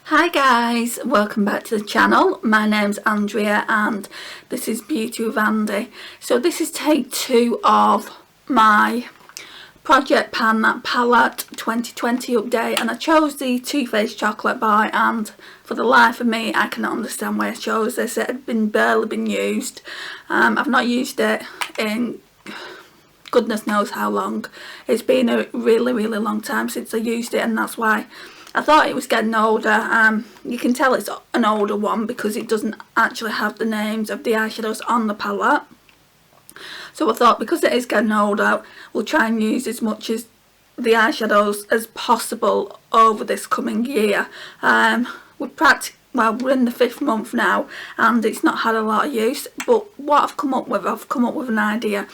Hi guys, welcome back to the channel. My name's Andrea and this is Beauty with Andy. So this is take 2 of my Project Pan That Palette 2020 update, and I chose the Too Faced Chocolate Bar, and for the life of me I cannot understand why I chose this. It had barely been used. I've not used it in goodness knows how long. It's been a really long time since I used it, and that's why I thought it was getting older. You can tell it's an older one because it doesn't actually have the names of the eyeshadows on the palette. So I thought because it is getting older, we'll try and use as much as the eyeshadows as possible over this coming year. We're in the 5th month now and it's not had a lot of use, but what I've come up with an idea.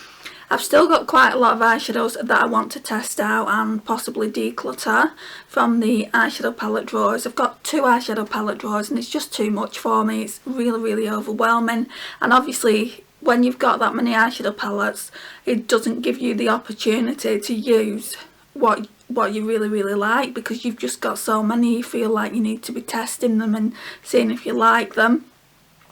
I've still got quite a lot of eyeshadows that I want to test out and possibly declutter from the eyeshadow palette drawers. I've got 2 eyeshadow palette drawers and it's just too much for me. It's really overwhelming, and obviously when you've got that many eyeshadow palettes, it doesn't give you the opportunity to use what you really like, because you've just got so many. You feel like you need to be testing them and seeing if you like them.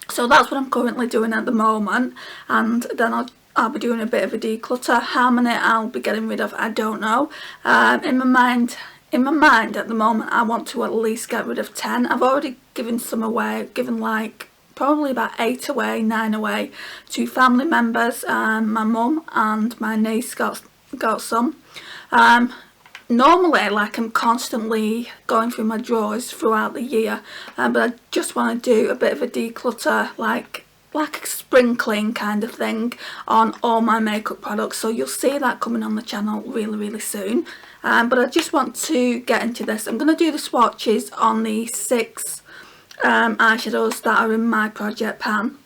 So that's what I'm currently doing at the moment, and then I'll be doing a bit of a declutter. How many I'll be getting rid of, I don't know. In my mind at the moment, I want to at least get rid of 10. I've already given some away, like probably about 8 away, 9 away to family members. My mum and my niece got some. Normally, like, I'm constantly going through my drawers throughout the year, but I just want to do a bit of a declutter, like a spring clean kind of thing on all my makeup products. So you'll see that coming on the channel really soon. But I just want to get into this. I'm going to do the swatches on the 6 eyeshadows that are in my project pan.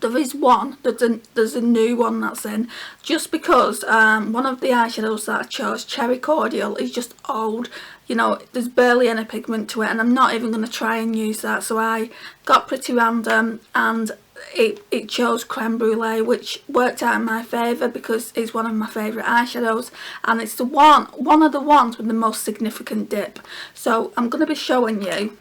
There is one, there's a new one that's in, just because one of the eyeshadows that I chose, Cherry Cordial, is just old. You know, there's barely any pigment to it, and I'm not even going to try and use that. So I got pretty random and it chose Creme Brulee, which worked out in my favour because it's one of my favourite eyeshadows, and it's one of the ones with the most significant dip. So I'm going to be showing you.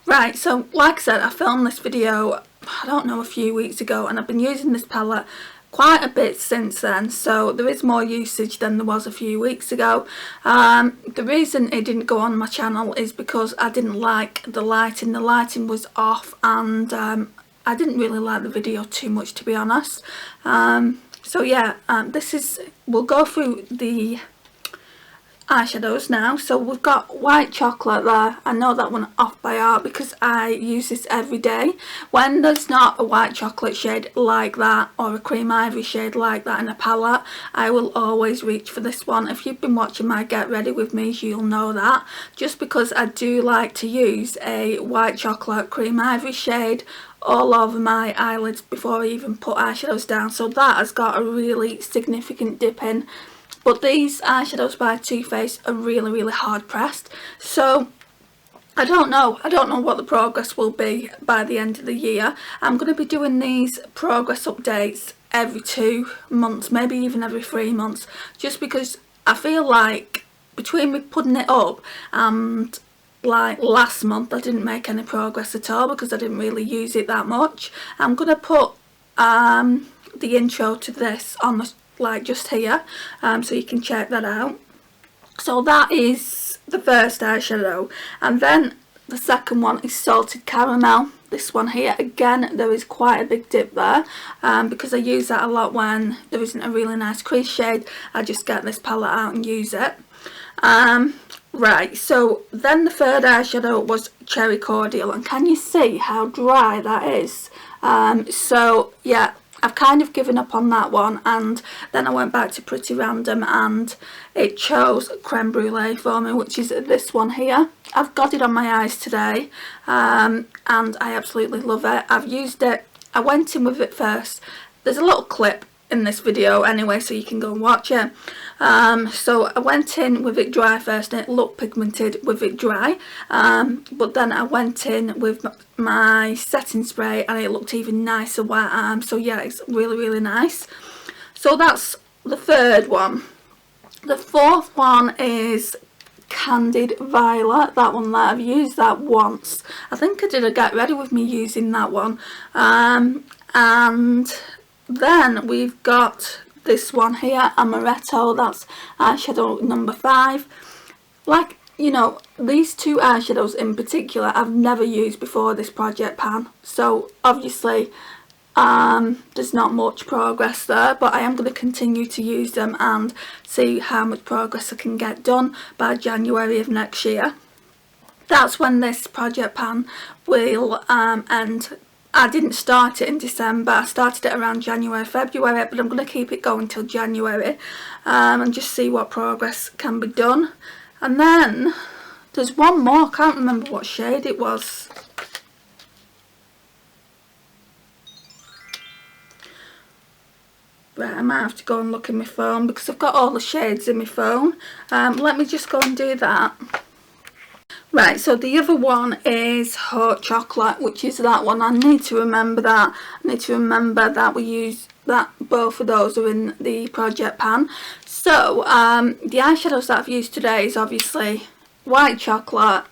Right, so like I said, I filmed this video, I don't know, a few weeks ago, and I've been using this palette quite a bit since then, so there is more usage than there was a few weeks ago. The reason it didn't go on my channel is because I didn't like the lighting. The lighting was off, and I didn't really like the video too much, to be honest. So yeah, we'll go through the eyeshadows now. So we've got White Chocolate there. I know that one off by heart because I use this every day. When there's not a white chocolate shade like that or a cream ivory shade like that in a palette, I will always reach for this one. If you've been watching my Get Ready With Me, you'll know that, just because I do like to use a white chocolate cream ivory shade all over my eyelids before I even put eyeshadows down. So that has got a really significant dip in. But these eyeshadows by Too Faced are really hard pressed. So I don't know what the progress will be by the end of the year. I'm going to be doing these progress updates every 2 months, maybe even every 3 months, just because I feel like between me putting it up and like last month I didn't make any progress at all because I didn't really use it that much. I'm going to put the intro to this on the just here, so you can check that out. So that is the first eyeshadow, and then the second one is Salted Caramel. This one here, again, there is quite a big dip there, because I use that a lot when there isn't a really nice crease shade. I just get this palette out and use it. Right, so then the third eyeshadow was Cherry Cordial, and can you see how dry that is? So yeah, I've kind of given up on that one, and then I went back to Pretty Random and it chose Creme Brulee for me, which is this one here. I've got it on my eyes today, and I absolutely love it. I've used it, I went in with it first. There's a little clip in this video anyway, so you can go and watch it. So I went in with it dry first, and it looked pigmented with it dry, but then I went in with my setting spray and it looked even nicer wet. So yeah, it's really nice. So that's the third one. The fourth one is Candid Violet, that one there. I've used that once. I think I did a get ready with me using that one. And then we've got this one here, Amaretto, that's eyeshadow number 5. Like, you know, these two eyeshadows in particular I've never used before this project pan, so obviously there's not much progress there, but I am going to continue to use them and see how much progress I can get done by January of next year. That's when this project pan will end. I didn't start it in December, I started it around January, February, but I'm going to keep it going till January and just see what progress can be done. And then there's one more, I can't remember what shade it was. Right, I might have to go and look in my phone because I've got all the shades in my phone. Let me just go and do that. Right, so the other one is Hot Chocolate, which is that one. I need to remember that. I need to remember that we use that, both of those are in the project pan. So the eyeshadows that I've used today is obviously White Chocolate,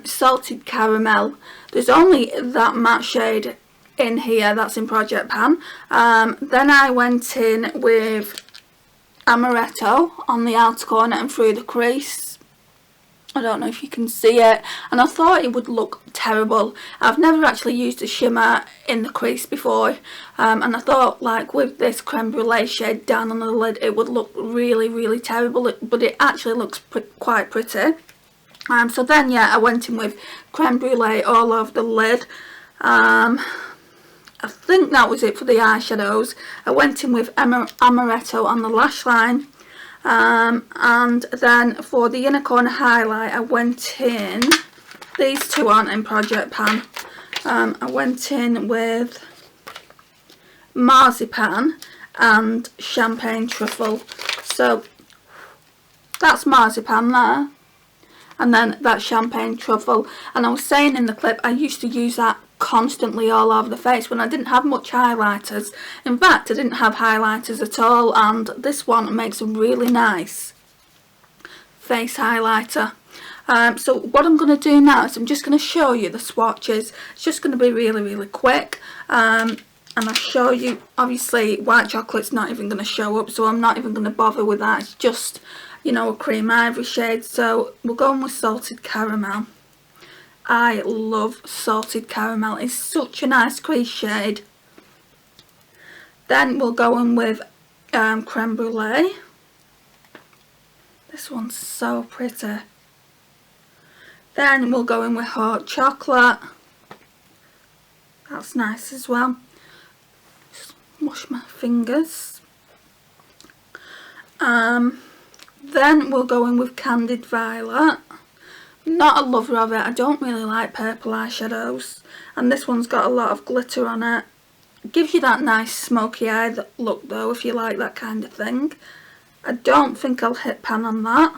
Salted Caramel. There's only that matte shade in here that's in project pan. Then I went in with Amaretto on the outer corner and through the crease. I don't know if you can see it, and I thought it would look terrible. I've never actually used a shimmer in the crease before, and I thought, like, with this creme brulee shade down on the lid it would look really terrible, but it actually looks quite pretty. So then, yeah, I went in with creme brulee all over the lid. I think that was it for the eyeshadows. I went in with Amaretto on the lash line. And then for the inner corner highlight I went in, these two aren't in project pan, I went in with Marzipan and Champagne Truffle. So that's Marzipan there, and then that's Champagne Truffle. And I was saying in the clip I used to use that constantly all over the face when I didn't have much highlighters. In fact, I didn't have highlighters at all, and this one makes a really nice face highlighter. So what I'm going to do now is I'm just going to show you the swatches. It's just going to be really quick, and I'll show you. Obviously White Chocolate's not even going to show up, so I'm not even going to bother with that. It's just, you know, a cream ivory shade. So we're going with Salted Caramel. I love Salted Caramel, it's such a nice crease shade. Then we'll go in with Creme Brulee. This one's so pretty. Then we'll go in with Hot Chocolate. That's nice as well. Just wash my fingers. Then we'll go in with Candid Violet. Not a lover of it, I don't really like purple eyeshadows, and this one's got a lot of glitter on it. It gives you that nice smoky eye look though, if you like that kind of thing. I don't think I'll hit pan on that.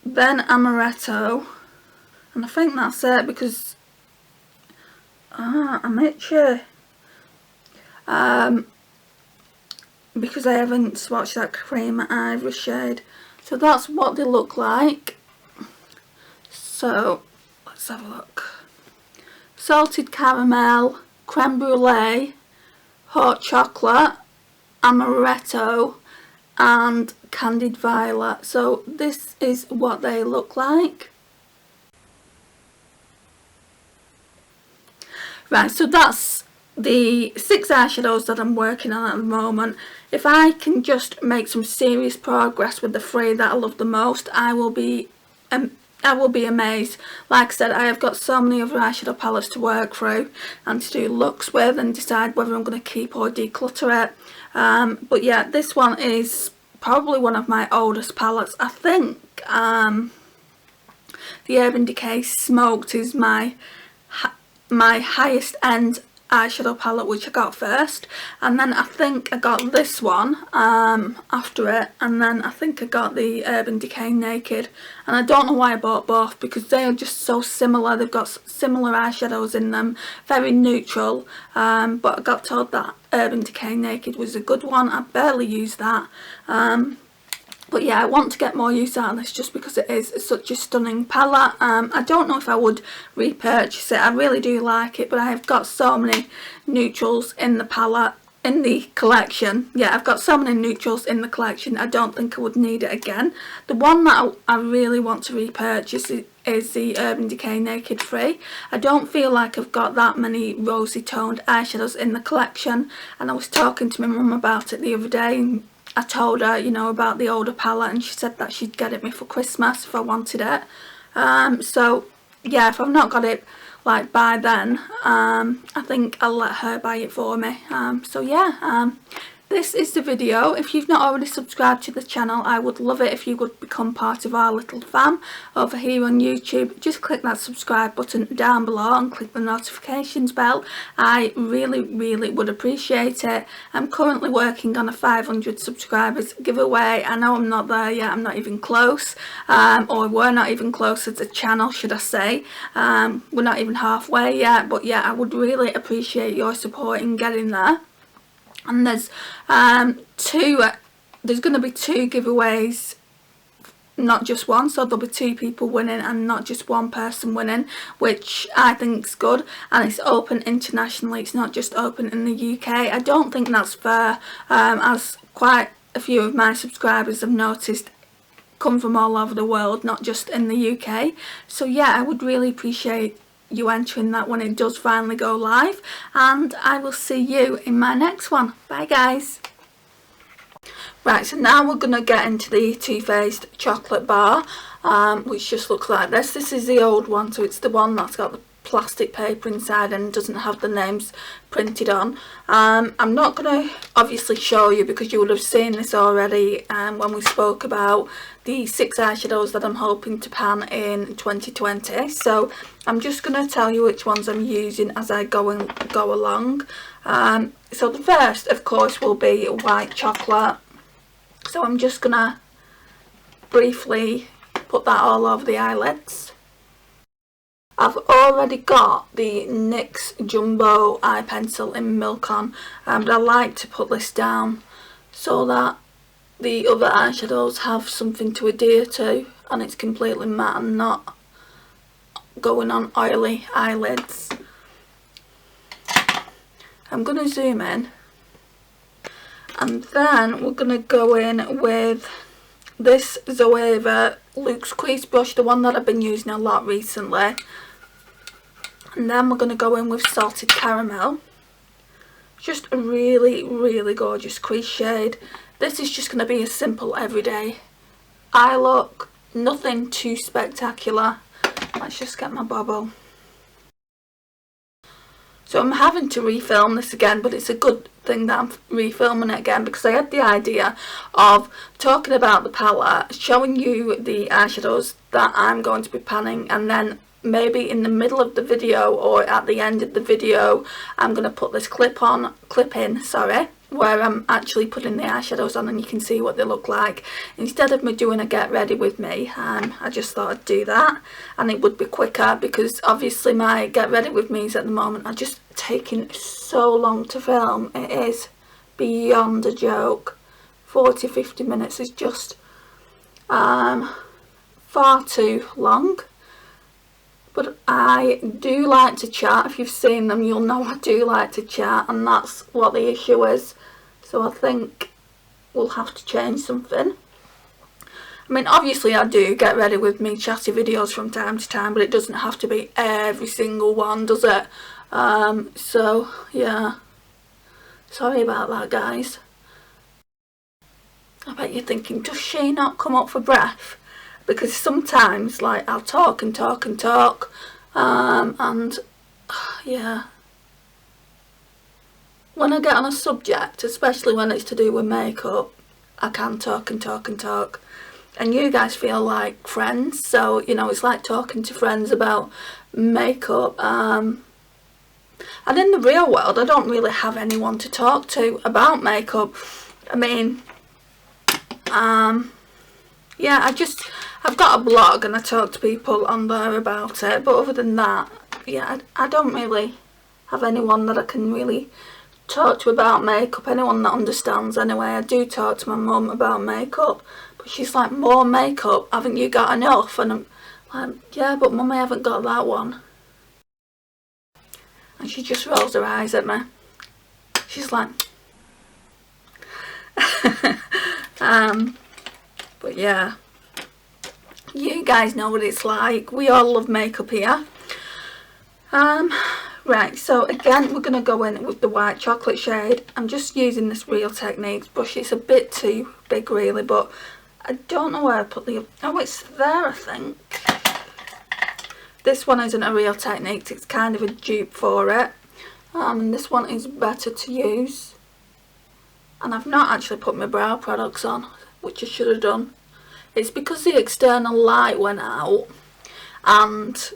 Then Amaretto, and I think that's it because I'm itchy. Because I haven't swatched that cream ivory shade. So that's what they look like. So let's have a look. Salted Caramel, Creme Brulee, Hot Chocolate, Amaretto and Candid Violet. So this is what they look like. Right, so that's the 6 eyeshadows that I'm working on at the moment. If I can just make some serious progress with the 3 that I love the most, I will be amazed. Like I said, I have got so many other eyeshadow palettes to work through and to do looks with and decide whether I'm going to keep or declutter it. But yeah, this one is probably one of my oldest palettes. I think the Urban Decay Smoked is my highest end eyeshadow palette, which I got first, and then I think I got this one after it, and then I think I got the Urban Decay Naked, and I don't know why I bought both because they are just so similar. They've got similar eyeshadows in them, very neutral, but I got told that Urban Decay Naked was a good one. I barely use that. But yeah, I want to get more use out of this just because it is such a stunning palette. I don't know if I would repurchase it. I really do like it, but I have got so many neutrals in the palette, in the collection. Yeah, I've got so many neutrals in the collection. I don't think I would need it again. The one that I really want to repurchase is the Urban Decay Naked Free. I don't feel like I've got that many rosy toned eyeshadows in the collection, and I was talking to my mum about it the other day, and I told her, you know, about the older palette, and she said that she'd get it me for Christmas if I wanted it. So yeah, if I've not got it like by then, I think I'll let her buy it for me. So yeah, this is the video. If you've not already subscribed to the channel, I would love it if you would become part of our little fam over here on YouTube. Just click that subscribe button down below and click the notifications bell. I really would appreciate it. I'm currently working on a 500 subscribers giveaway. I know I'm not there yet, I'm not even close, or we're not even close as a channel, should I say. We're not even halfway yet, but yeah, I would really appreciate your support in getting there. And there's there's going to be 2 giveaways, not just one, so there'll be 2 people winning and not just one person winning, which I think's good. And it's open internationally, it's not just open in the UK. I don't think that's fair, as quite a few of my subscribers have noticed come from all over the world, not just in the UK. So yeah, I would really appreciate you entering that when it does finally go live, and I will see you in my next one. Bye guys. Right, so now we're going to get into the Too Faced chocolate bar, which just looks like this. This is the old one, so it's the one that's got the plastic paper inside and doesn't have the names printed on. I'm not going to obviously show you because you would have seen this already when we spoke about the 6 eyeshadows that I'm hoping to pan in 2020. So I'm just going to tell you which ones I'm using as I go along. So the first, of course, will be white chocolate. So I'm just going to briefly put that all over the eyelids. I've already got the NYX Jumbo eye pencil in Milk On, but I like to put this down so that the other eyeshadows have something to adhere to and it's completely matte and not going on oily eyelids. I'm going to zoom in, and then we're going to go in with this Zoeva Luxe Crease brush, the one that I've been using a lot recently. And then we're going to go in with Salted Caramel. Just a really gorgeous crease shade. This is just going to be a simple everyday eye look. Nothing too spectacular. Let's just get my bobble. So I'm having to refilm this again, but it's a good thing that I'm refilming it again because I had the idea of talking about the palette, showing you the eyeshadows that I'm going to be panning, and then maybe in the middle of the video or at the end of the video I'm going to put this clip in, where I'm actually putting the eyeshadows on and you can see what they look like. Instead of me doing a get ready with me, I just thought I'd do that, and it would be quicker because obviously my get ready with me's at the moment are just taking so long to film. It is beyond a joke. 40-50 minutes is just far too long. But I do like to chat. If you've seen them, you'll know I do like to chat, and that's what the issue is. So I think we'll have to change something. I mean, obviously I do get ready with me chatty videos from time to time, but it doesn't have to be every single one, does it? So yeah, sorry about that, guys. I bet you're thinking, does she not come up for breath? Because sometimes, like, I'll talk and talk and talk, and yeah, when I get on a subject, especially when it's to do with makeup, I can talk and talk and talk, and you guys feel like friends, so, you know, it's like talking to friends about makeup, and in the real world, I don't really have anyone to talk to about makeup. I mean, yeah, I've got a blog and I talk to people on there about it, but other than that, yeah, I don't really have anyone that I can really talk to about makeup, anyone that understands anyway. I do talk to my mum about makeup, but she's like, more makeup, haven't you got enough? And I'm like, yeah, but Mummy, I haven't got that one. And she just rolls her eyes at me. She's like, but yeah, you guys know what it's like. We all love makeup here. Right, so again, we're going to go in with the white chocolate shade. I'm just using this Real Techniques brush. It's a bit too big really, but I don't know where I put the... Oh, it's there, I think. This one isn't a Real Techniques, it's kind of a dupe for it. And this one is better to use. And I've not actually put my brow products on, which I should have done. It's because the external light went out and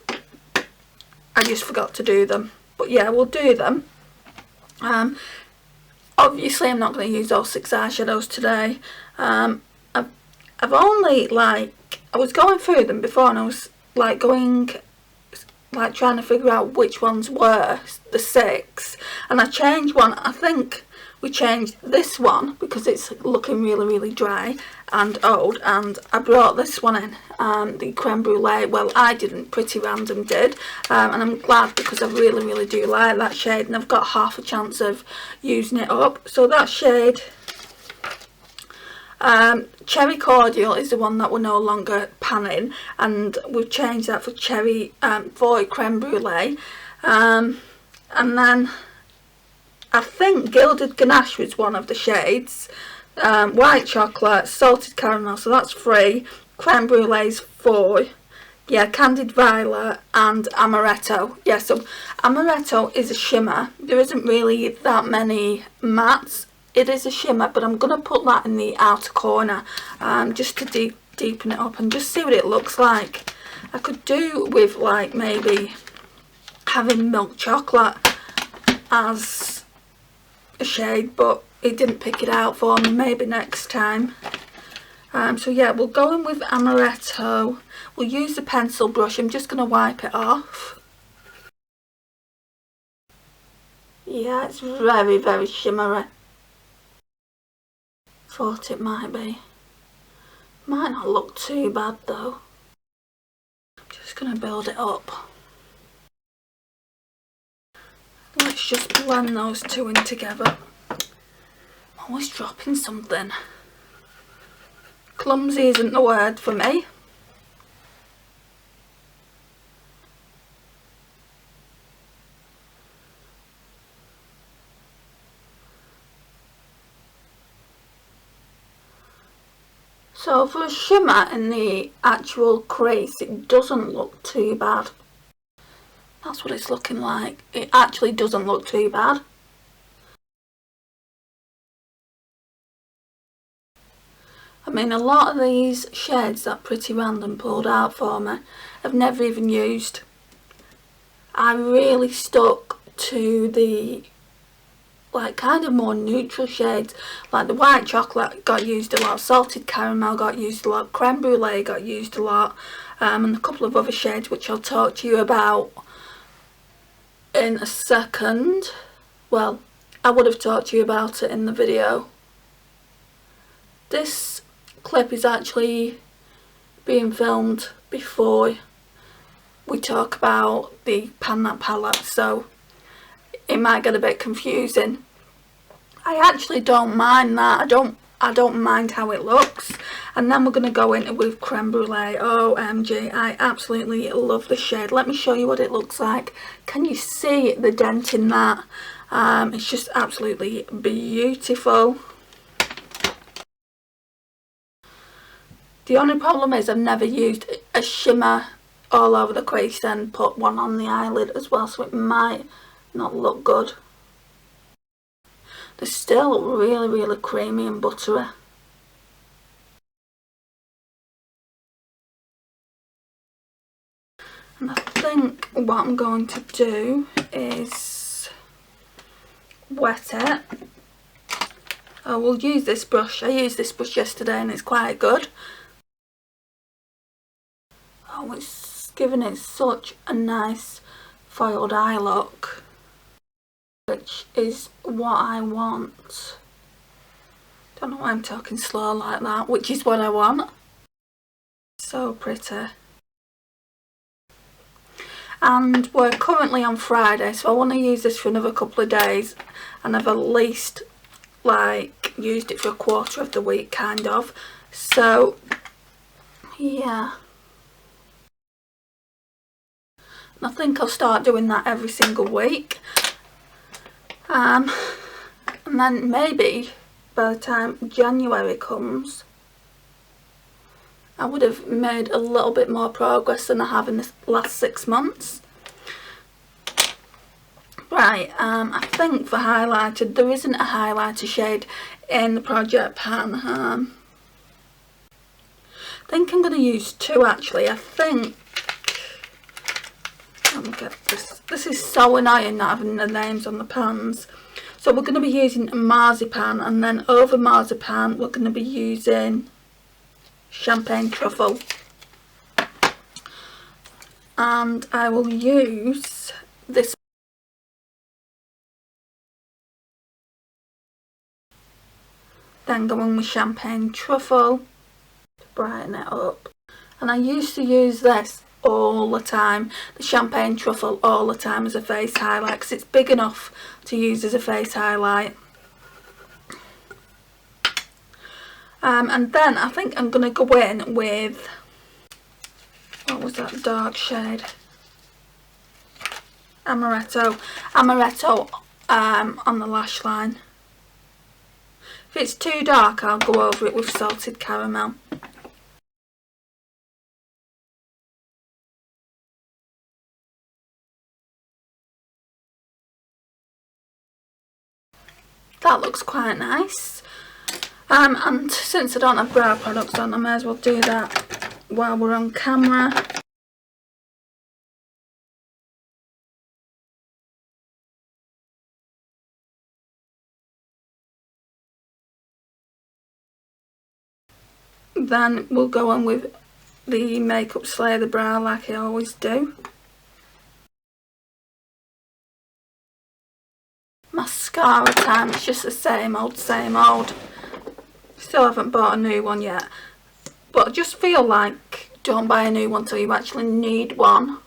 I just forgot to do them. But yeah, we'll do them. Obviously I'm not going to use all 6 eyeshadows today. I've only, like, I was going through them before and I was like trying to figure out which ones were the 6, and I changed one. I think we changed this one because it's looking really dry and old, and I brought this one in, the creme brulee. Well, I didn't, Pretty Random did, and I'm glad because I really do like that shade, and I've got half a chance of using it up. So that shade, Cherry Cordial, is the one that we're no longer panning, and we've changed that for Cherry for Creme Brulee. And then I think Gilded Ganache was one of the shades. White Chocolate, Salted Caramel, so that's 3. Creme Brulee's 4. Yeah, Candied Violet and Amaretto. Yeah, so Amaretto is a shimmer. There isn't really that many mattes. It is a shimmer, but I'm going to put that in the outer corner just to deepen it up and just see what it looks like. I could do with, like, maybe having Milk Chocolate as a shade, but it didn't pick it out for me. Maybe next time. So yeah, we'll go in with Amaretto. We'll use the pencil brush. I'm just going to wipe it off. Yeah, it's very shimmery. Thought it might be. Might not look too bad though. Just gonna build it up. Let's just blend those two in together. I'm always dropping something. Clumsy isn't the word for me. So for a shimmer in the actual crease, it doesn't look too bad. That's what it's looking like. It actually doesn't look too bad. I mean, a lot of these shades that Pretty Random pulled out for me, I've never even used. I really stuck to the, like, kind of more neutral shades. Like the White Chocolate got used a lot, Salted Caramel got used a lot, Creme Brulee got used a lot, and a couple of other shades which I'll talk to you about in a second. Well, I would have talked to you about it in the video. This clip is actually being filmed before we talk about the Pan That palette, so it might get a bit confusing. I actually don't mind that. I don't mind how it looks. And then we're going to go in with Creme Brulee. OMG, I absolutely love the shade. Let me show you what it looks like. Can you see the dent in that? It's just absolutely beautiful. The only problem is I've never used a shimmer all over the crease and put one on the eyelid as well, so it might not look good. They're still really creamy and buttery. And I think what I'm going to do is wet it. I will use this brush. I used this brush yesterday and it's quite good. Oh, it's giving it such a nice foiled eye look, which is what I want. Don't know why I'm talking slow like that, which is what I want. So pretty. And we're currently on Friday, so I want to use this for another couple of days, and I've at least like used it for a quarter of the week kind of. So yeah, I think I'll start doing that every single week, and then maybe by the time January comes I would have made a little bit more progress than I have in the last 6 months. Right, I think for highlighter, there isn't a highlighter shade in the project pan. I think I'm going to use 2 actually. I think, let me get this. This is so annoying not having the names on the pans. So we're going to be using marzipan, and then over marzipan we're going to be using champagne truffle. And I will use this. Then go in with champagne truffle to brighten it up. And I used to use this all the time, the champagne truffle all the time as a face highlight, because it's big enough to use as a face highlight. And then I think I'm going to go in with, what was that dark shade? Amaretto on the lash line. If it's too dark, I'll go over it with salted caramel. That looks quite nice. And since I don't have brow products on, I may as well do that while we're on camera. Then we'll go on with the Makeup Slayer the brow like I always do. Mascara time, it's just the same old, same old. Still haven't bought a new one yet, but I just feel like don't buy a new one till you actually need one.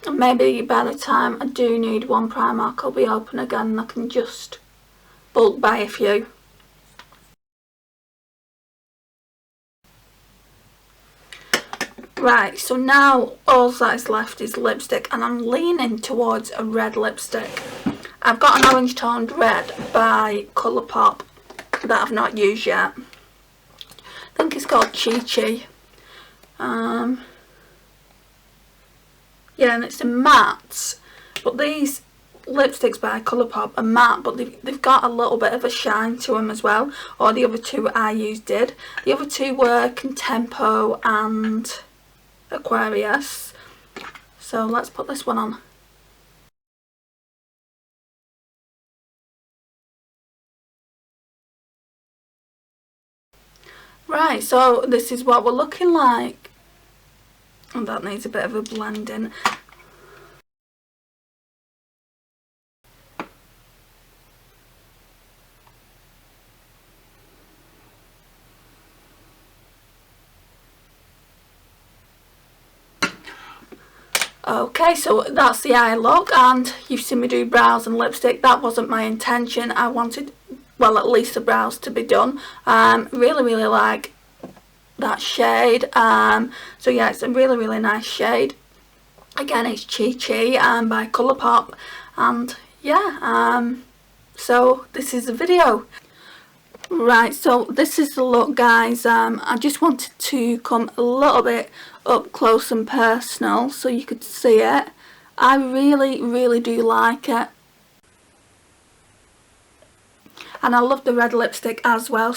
And maybe by the time I do need one, Primark will be open again and I can just bulk buy a few. Right, so now all that is left is lipstick, and I'm leaning towards a red lipstick. I've got an orange toned red by Colourpop that I've not used yet. I think it's called Chi Chi. Yeah, and it's a matte, but these lipsticks by Colourpop are matte, but they've got a little bit of a shine to them as well, or the other two I used did. The other two were Contempo and Aquarius. So let's put this one on. Right, so this is what we're looking like. And that needs a bit of a blending. Okay, so that's the eye look, and you've seen me do brows and lipstick. That wasn't my intention. I wanted, well, at least the brows to be done. Really like that shade. So yeah, it's a really nice shade. Again, it's Chi Chi by Colourpop, and yeah, so this is the video. Right, so this is the look, guys. I just wanted to come a little bit up close and personal so you could see it. I really do like it, and I love the red lipstick as well.